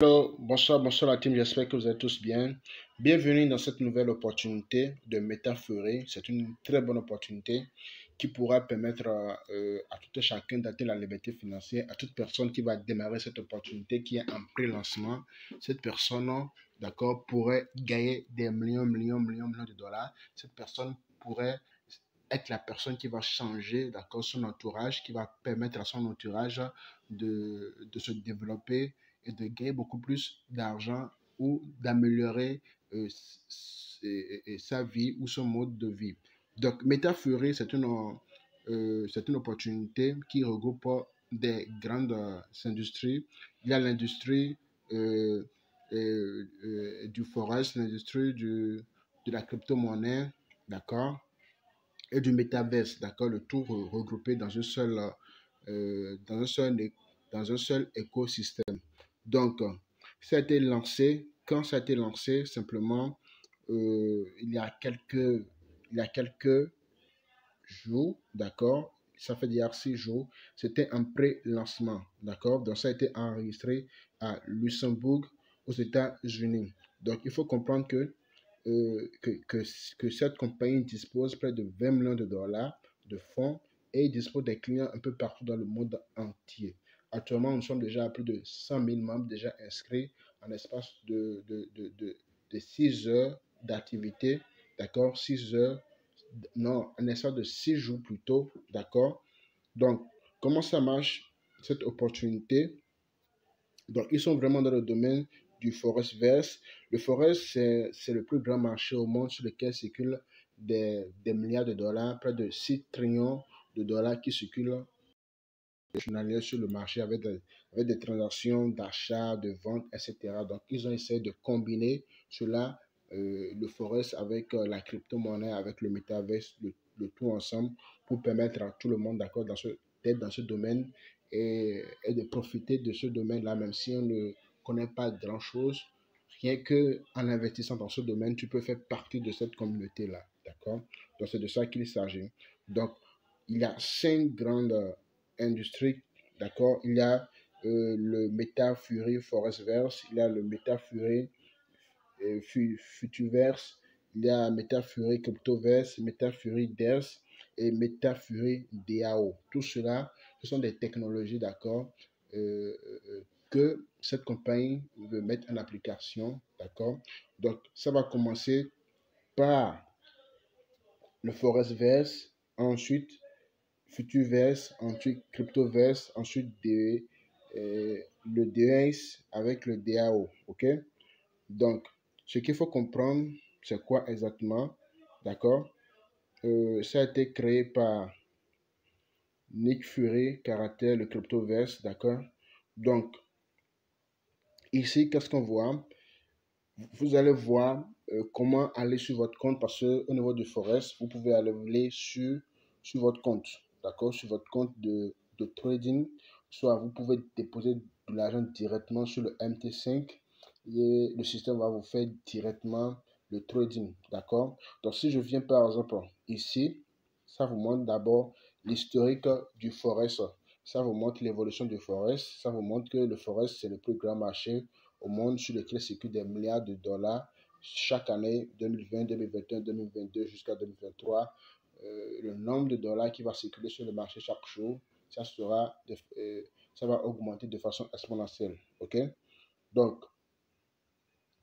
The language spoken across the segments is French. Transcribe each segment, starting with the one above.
Hello, bonsoir, bonsoir la team, j'espère que vous êtes tous bien. Bienvenue dans cette nouvelle opportunité de MetaFury. C'est une très bonne opportunité qui pourra permettre à tout et chacun d'atteindre la liberté financière, à toute personne qui va démarrer cette opportunité qui est en pré-lancement. Cette personne, d'accord, pourrait gagner des millions de dollars. Cette personne pourrait être la personne qui va changer, d'accord, son entourage, qui va permettre à son entourage de se développer et de gagner beaucoup plus d'argent ou d'améliorer sa vie ou son mode de vie. Donc, MetaFury, c'est une opportunité qui regroupe des grandes industries. Il y a l'industrie euh, du forest, l'industrie de la crypto-monnaie, d'accord, et du métaverse, d'accord, le tout regroupé dans un seul écosystème. Donc, ça a été lancé, quand ça a été lancé, simplement, il y a quelques jours, d'accord, ça fait déjà 6 jours, c'était un pré-lancement, d'accord, donc ça a été enregistré à Luxembourg, aux États-Unis. Donc, il faut comprendre que cette compagnie dispose près de 20 millions de dollars de fonds et il dispose des clients un peu partout dans le monde entier. Actuellement, nous sommes déjà à plus de 100 000 membres déjà inscrits en espace de 6 heures d'activité, d'accord, 6 heures, non, en espace de 6 jours plutôt, d'accord. Donc, comment ça marche, cette opportunité? Donc, ils sont vraiment dans le domaine du forest verse. Le forest, c'est le plus grand marché au monde sur lequel circulent des milliards de dollars, près de 6 trillions de dollars qui circulent journaliers sur le marché avec des transactions d'achat, de vente, etc. Donc, ils ont essayé de combiner cela, le forest avec la crypto-monnaie, avec le metaverse, le tout ensemble pour permettre à tout le monde d'accord d'être dans ce domaine et de profiter de ce domaine-là, même si on ne connaît pas grand-chose. Rien qu'en investissant dans ce domaine, tu peux faire partie de cette communauté-là. D'accord? Donc, c'est de ça qu'il s'agit. Donc, il y a 5 grandes industries. D'accord? Il y a le MetaFury Forestverse, il y a le MetaFury Futureverse, il y a MetaFury Cryptoverse, MetaFury DERS et MetaFury DAO. Tout cela, ce sont des technologies, d'accord, que cette compagnie veut mettre en application, d'accord. Donc, ça va commencer par le Forestverse, ensuite Futureverse, ensuite Cryptoverse, ensuite le DEX avec le DAO, ok? Donc, ce qu'il faut comprendre, c'est quoi exactement, d'accord? Ça a été créé par Nick Fury, caractère, le Cryptoverse, d'accord? Donc, ici, qu'est-ce qu'on voit? Vous allez voir comment aller sur votre compte parce qu'au niveau du Forest, vous pouvez aller sur votre compte, d'accord? Sur votre compte de trading, soit vous pouvez déposer de l'argent directement sur le MT5 et le système va vous faire directement le trading, d'accord? Donc, si je viens par exemple ici, ça vous montre d'abord l'historique du Forest. Ça vous montre l'évolution du Forest. Ça vous montre que le Forest, c'est le plus grand marché au monde sur lequel circulent des milliards de dollars chaque année, 2020, 2021, 2022 jusqu'à 2023. Le nombre de dollars qui va circuler sur le marché chaque jour, ça va augmenter de façon exponentielle. OK? Donc,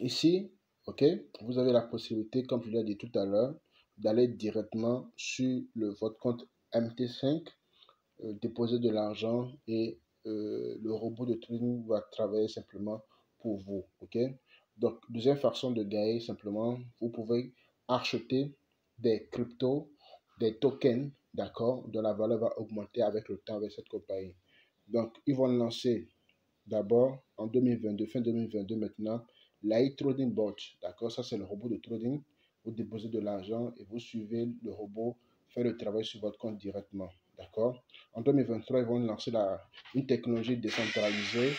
ici, OK, vous avez la possibilité, comme je l'ai dit tout à l'heure, d'aller directement sur votre compte MT5, déposer de l'argent et le robot de trading va travailler simplement pour vous. OK? Donc, deuxième façon de gagner, simplement, vous pouvez acheter des cryptos, des tokens, d'accord, dont la valeur va augmenter avec le temps avec cette compagnie. Donc, ils vont lancer d'abord en 2022, fin 2022 maintenant, l'iTrading Bot, d'accord, ça c'est le robot de trading. Vous déposez de l'argent et vous suivez le robot faire le travail sur votre compte directement, d'accord. En 2023, ils vont lancer une technologie décentralisée.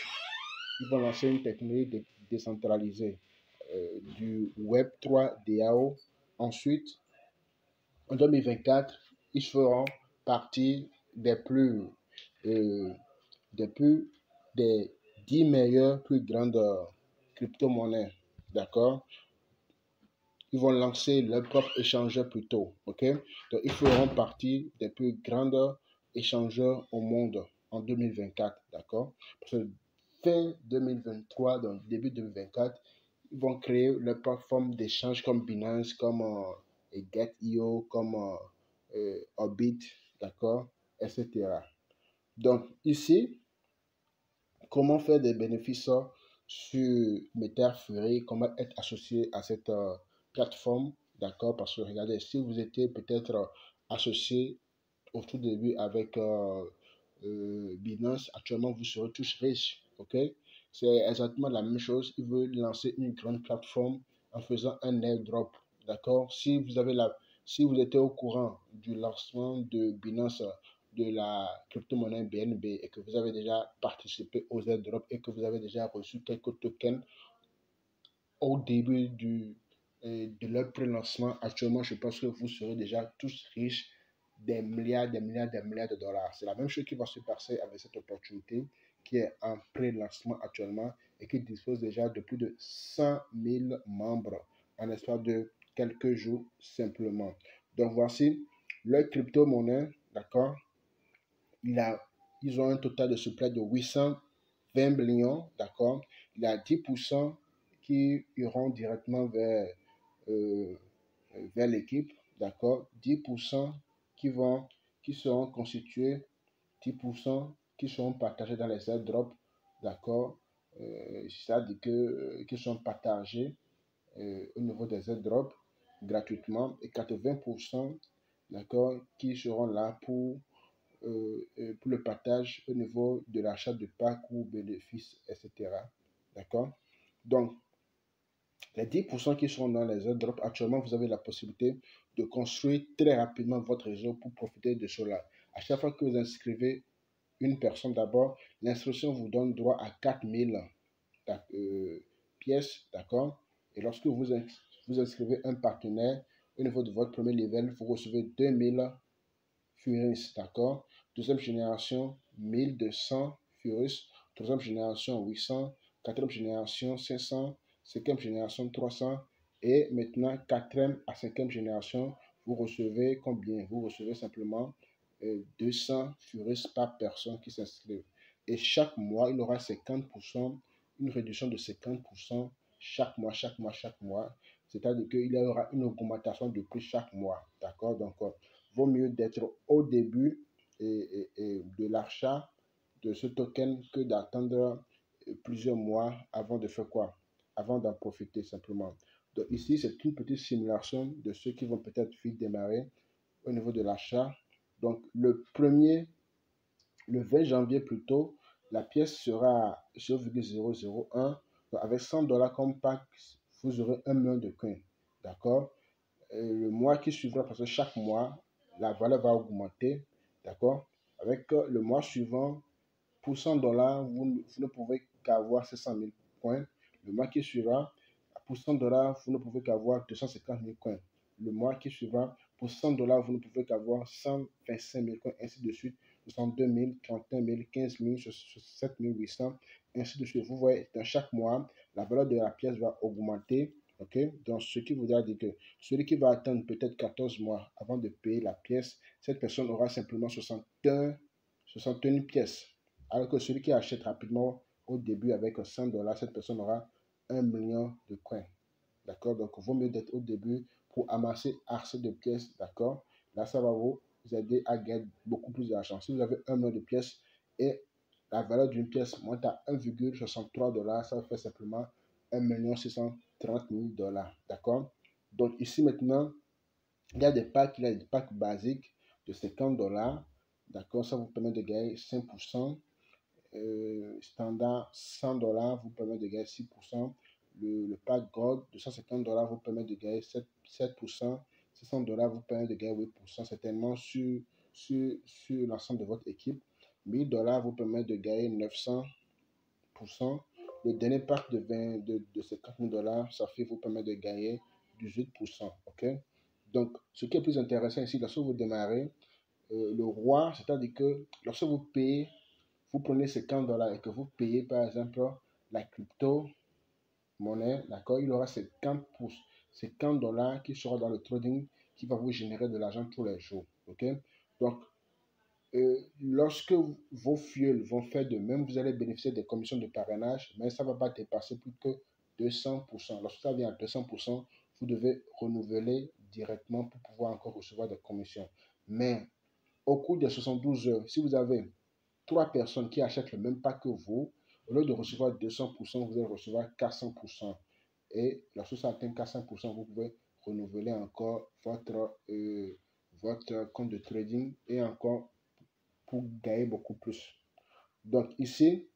Ils vont lancer une technologie décentralisée du Web3 DAO. Ensuite, en 2024, ils feront partie des plus, euh, des 10 meilleures plus grandes crypto-monnaies. D'accord? Ils vont lancer leur propre échangeur plutôt. OK? Donc, ils feront partie des plus grandes échangeurs au monde en 2024. D'accord? Parce que fin 2023, donc début 2024, ils vont créer leur plateforme d'échange comme Binance, comme Get.io, comme Orbit, d'accord, etc. Donc ici, comment faire des bénéfices sur MetaFury, comment être associé à cette plateforme, d'accord, parce que regardez, si vous étiez peut-être associé au tout début avec Binance, actuellement vous serez tous riches, ok? C'est exactement la même chose. Ils veulent lancer une grande plateforme en faisant un airdrop, d'accord? Si vous étiez au courant du lancement de Binance de la crypto-monnaie BNB et que vous avez déjà participé aux airdrops et que vous avez déjà reçu quelques tokens au début de leur pré-lancement, actuellement, je pense que vous serez déjà tous riches des milliards, des milliards, des milliards de dollars. C'est la même chose qui va se passer avec cette opportunité qui est en pré-lancement actuellement et qui dispose déjà de plus de 100 000 membres en l'espace de quelques jours simplement. Donc voici leur crypto-monnaie, d'accord? Ils ont un total de supply de 820 millions, d'accord? Il y a 10% qui iront directement euh, vers l'équipe, d'accord? 10% qui seront constitués, 10% qui seront partagés dans les airdrops, d'accord? C'est-à-dire qui sont partagés au niveau des airdrops gratuitement et 80%, d'accord, qui seront là pour le partage au niveau de l'achat de packs ou bénéfices, etc. D'accord? Donc, les 10% qui sont dans les airdrops, actuellement, vous avez la possibilité de construire très rapidement votre réseau pour profiter de cela. À chaque fois que vous inscrivez une personne d'abord, l'instruction vous donne droit à 4000 pièces, d'accord? Et lorsque vous inscrivez un partenaire, au niveau de votre premier level, vous recevez 2000 Furus, d'accord? Deuxième génération, 1200 Furus. Troisième génération, 800. Quatrième génération, 500. Cinquième génération, 300. Et maintenant, quatrième à cinquième génération, vous recevez combien? Vous recevez simplement 200 Furus par personne qui s'inscrivent. Et chaque mois, il aura 50%, une réduction de 50% chaque mois, chaque mois, chaque mois. C'est-à-dire qu'il y aura une augmentation de prix chaque mois. D'accord? Donc, vaut mieux d'être au début et de l'achat de ce token que d'attendre plusieurs mois avant de faire quoi? Avant d'en profiter simplement. Donc ici, c'est une petite simulation de ceux qui vont peut-être vite démarrer au niveau de l'achat. Donc le 20 janvier plutôt, la pièce sera à 0,001. Avec 100 dollars comme pack, vous aurez 1 million de coins. D'accord? Le mois qui suivra, parce que chaque mois, la valeur va augmenter, d'accord? Avec le mois suivant, pour 100 dollars, vous ne pouvez qu'avoir 700 000 points. Le mois qui suivra, pour 100 dollars, vous ne pouvez qu'avoir 250 000 coins. Le mois qui suivra, pour 100 dollars, vous ne pouvez qu'avoir 125 000 coins, ainsi de suite. 62 000, 31 000, 15 000, 7 800, ainsi de suite. Vous voyez, dans chaque mois, la valeur de la pièce va augmenter. OK? Donc, ce qui voudra dire que celui qui va attendre peut-être 14 mois avant de payer la pièce, cette personne aura simplement 61 pièces. Alors que celui qui achète rapidement au début avec 100 dollars, cette personne aura 1 million de coins. D'accord? Donc, il vaut mieux d'être au début pour amasser assez de pièces. D'accord? Là, ça va vous aider à gagner beaucoup plus d'argent. Si vous avez 1 million de pièces et la valeur d'une pièce monte à 1,63 dollars, ça fait simplement 1 630 000 dollars. D'accord? Donc, ici maintenant, il y a des packs basiques de 50 dollars. D'accord? Ça vous permet de gagner 5%. Standard 100 dollars vous permet de gagner 6%. Le pack Gold de 150 dollars vous permet de gagner 7%. 600 dollars vous permet de gagner 8%, certainement sur l'ensemble de votre équipe. 1000 dollars vous permet de gagner 900%. Le dernier pack de 50 000 dollars, ça fait vous permet de gagner 18%. OK? Donc, ce qui est plus intéressant ici, lorsque vous démarrez, le roi, c'est-à-dire que lorsque vous payez vous prenez ces 50 dollars et que vous payez par exemple la crypto-monnaie, d'accord, il aura 50 dollars qui sera dans le trading qui va vous générer de l'argent tous les jours. Ok? Donc, lorsque vos fuels vont faire de même, vous allez bénéficier des commissions de parrainage, mais ça ne va pas dépasser plus que 200%. Lorsque ça vient à 200%, vous devez renouveler directement pour pouvoir encore recevoir des commissions. Mais au cours des 72 heures, si vous avez 3 personnes qui achètent le même pack que vous, au lieu de recevoir 200%, vous allez recevoir 400%. Et lorsque ça atteint 400%, vous pouvez renouveler encore votre compte de trading et encore pour gagner beaucoup plus. Donc ici,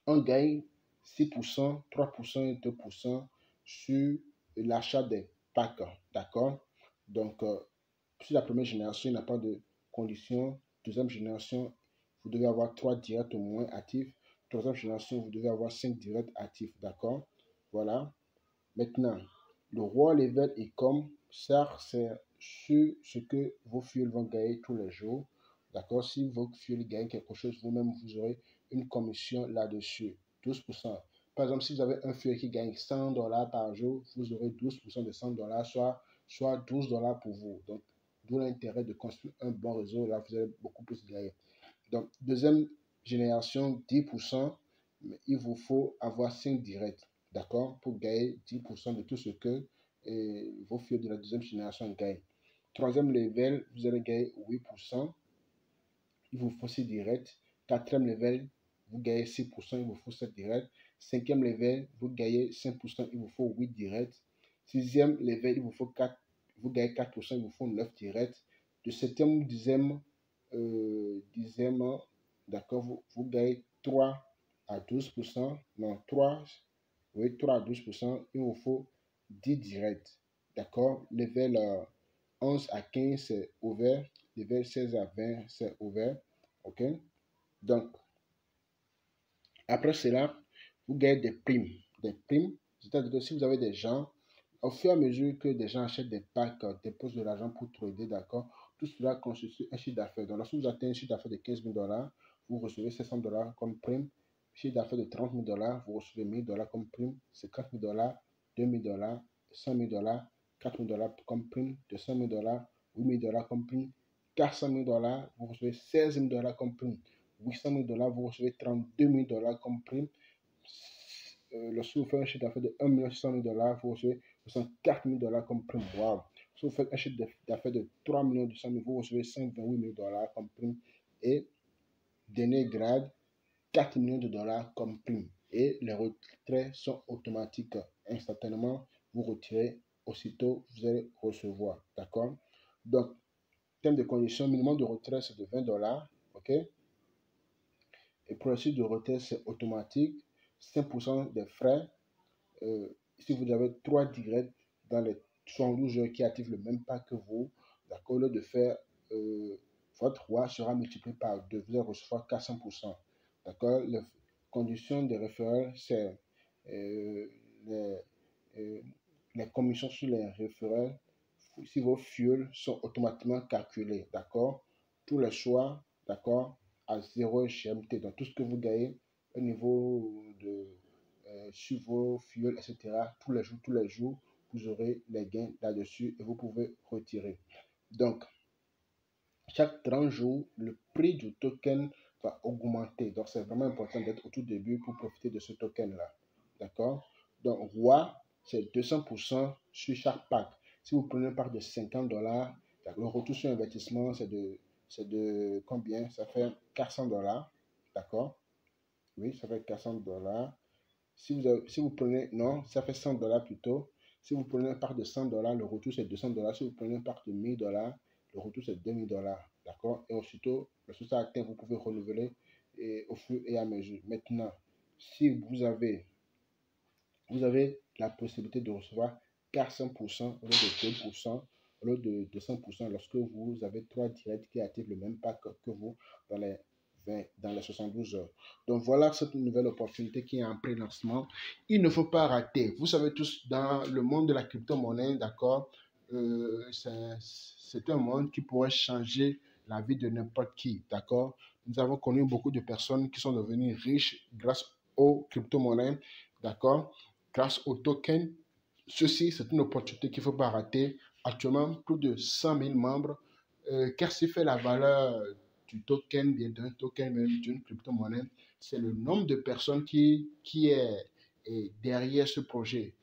on gagne 6%, 3% et 2% sur l'achat des packs. D'accord? Donc, sur la première génération, il n'y a pas de condition. Deuxième génération, vous devez avoir 3 directs au moins actifs. Troisième génération, vous devez avoir 5 directs actifs. D'accord? Voilà. Maintenant, le roi level et comme ça, c'est sur ce que vos fuels vont gagner tous les jours. D'accord? Si vos fuels gagnent quelque chose, vous-même, vous aurez une commission là-dessus. 12%. Par exemple, si vous avez un fuel qui gagne 100 dollars par jour, vous aurez 12% de 100 dollars, soit 12 dollars pour vous. Donc, d'où l'intérêt de construire un bon réseau. Là, vous allez beaucoup plus gagner. Donc, deuxième génération, 10%, mais il vous faut avoir 5 directs, d'accord, pour gagner 10% de tout ce que vos fuels de la deuxième génération gagnent. Troisième level, vous allez gagner 8%, il vous faut 6 directs. Quatrième level, vous gagnez 6%, il vous faut 7 directs. Cinquième level, vous gagnez 5%, il vous faut 8 directs. Sixième level, il vous faut 4, vous gagnez 4%, il vous faut 9 directs. De septième ou dixième, d'accord, vous gagnez 3 à 12%, non, 3, oui, 3 à 12%, il vous faut 10 directs, d'accord. Level 11 à 15, c'est ouvert. Level 16 à 20, c'est ouvert, ok. Donc, après cela, vous gagnez des primes. Des primes, c'est-à-dire que si vous avez des gens, au fur et à mesure que des gens achètent des packs, déposent de l'argent pour trader, d'accord, tout cela constitue un chiffre d'affaires. Donc, lorsque vous atteignez un chiffre d'affaires de 15 000 dollars, vous recevez 700 dollars comme prime. Chiffre d'affaires de 30 000 dollars, vous recevez 1000 dollars comme prime. 50 000 dollars, 2000 dollars, 100 000 dollars, 4 000 dollars comme prime, 200 000 dollars, 8 000 dollars comme prime, 400 000 dollars, vous recevez 16 000 dollars comme prime. 800 000 dollars, vous recevez 32 000 dollars comme prime. Lorsque vous faites un chiffre d'affaires de 1 600 000 dollars, vous recevez 64 000 dollars comme prime. Wow. Si vous faites un chiffre d'affaires de 3 200 000, vous recevez 128 000 dollars comme prime. Et dernier grade, 4 millions de dollars comme prime. Et les retraits sont automatiques. Instantanément, vous retirez, aussitôt, vous allez recevoir. D'accord? Donc, en termes de conditions, minimum de retrait, c'est de 20 dollars. OK? Et pour le site de retrait, c'est automatique. 5% des frais. Si vous avez 3 directs dans les 72 heures qui activent le même pack que vous, d'accord, au lieu de faire votre roi sera multiplié par 2, vous allez recevoir 400%. D'accord? Les conditions de référents, c'est les, euh, les commissions sur les référents. Si vos fuels sont automatiquement calculés, d'accord? Tous les choix, d'accord, à 0 GMT. Donc, tout ce que vous gagnez au niveau de sur vos fuels, etc., tous les jours, vous aurez les gains là-dessus et vous pouvez retirer. Donc, chaque 30 jours, le prix du token va augmenter. Donc, c'est vraiment important d'être au tout début pour profiter de ce token-là. D'accord? Donc, ROI, c'est 200% sur chaque pack. Si vous prenez un pack de 50 dollars, le retour sur investissement, c'est de combien? Ça fait 400 dollars. D'accord? Oui, ça fait 400 dollars. Si vous prenez, non, ça fait 100 dollars plutôt. Si vous prenez un pack de 100 dollars, le retour c'est 200 dollars. Si vous prenez un pack de 1000 dollars, le retour c'est 2000 dollars. D'accord? Et aussitôt, lorsque ça atteint, vous pouvez renouveler au fur et à mesure. Maintenant, si vous avez la possibilité de recevoir 400% au lieu de 2%, au lieu de 200% lorsque vous avez 3 directs qui activent le même pack que vous dans les 72 heures. Donc voilà cette nouvelle opportunité qui est en pré-lancement. Il ne faut pas rater. Vous savez tous, dans le monde de la crypto-monnaie, d'accord, c'est un monde qui pourrait changer la vie de n'importe qui, d'accord. nous avons connu beaucoup de personnes qui sont devenues riches grâce aux crypto-monnaies, d'accord, grâce aux tokens. Ceci, c'est une opportunité qu'il ne faut pas rater. Actuellement, plus de 100 000 membres. Qu'est-ce qui fait la valeur du token, bien d'un token, même d'une crypto-monnaie? C'est le nombre de personnes qui est derrière ce projet.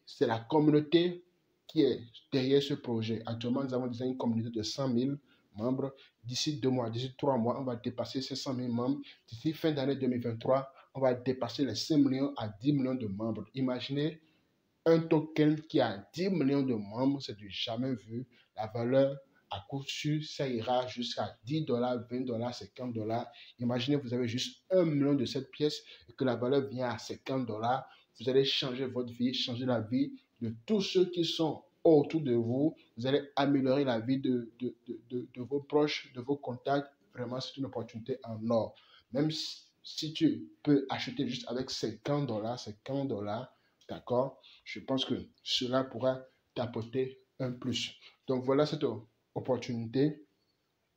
C'est la communauté qui est derrière ce projet. Actuellement, nous avons déjà une communauté de 100 000 membres. D'ici 2 mois, d'ici 3 mois, on va dépasser ces 100 000 membres. D'ici fin d'année 2023, on va dépasser les 5 millions à 10 millions de membres. Imaginez un token qui a 10 millions de membres, c'est du jamais vu. La valeur à coup sûr, ça ira jusqu'à 10 dollars, 20 dollars, 50 dollars. Imaginez, vous avez juste 1 million de cette pièce et que la valeur vient à 50 dollars. Vous allez changer votre vie, changer la vie de tous ceux qui sont autour de vous. Vous allez améliorer la vie de vos proches, de vos contacts. Vraiment, c'est une opportunité en or. Même si tu peux acheter juste avec 50 dollars, d'accord, je pense que cela pourra t'apporter un plus. Donc voilà cette opportunité.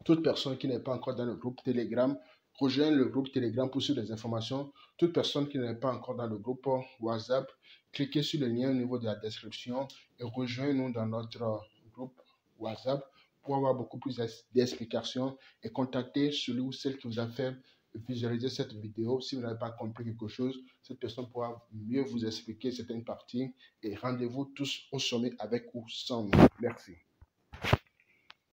Toute personne qui n'est pas encore dans le groupe Telegram, rejoigne le groupe Telegram pour suivre les informations. Toute personne qui n'est pas encore dans le groupe WhatsApp, cliquez sur le lien au niveau de la description et rejoignez-nous dans notre groupe WhatsApp pour avoir beaucoup plus d'explications et contacter celui ou celle qui vous a fait visualiser cette vidéo. Si vous n'avez pas compris quelque chose, cette personne pourra mieux vous expliquer certaines parties et rendez-vous tous au sommet avec ou sans nous. Merci.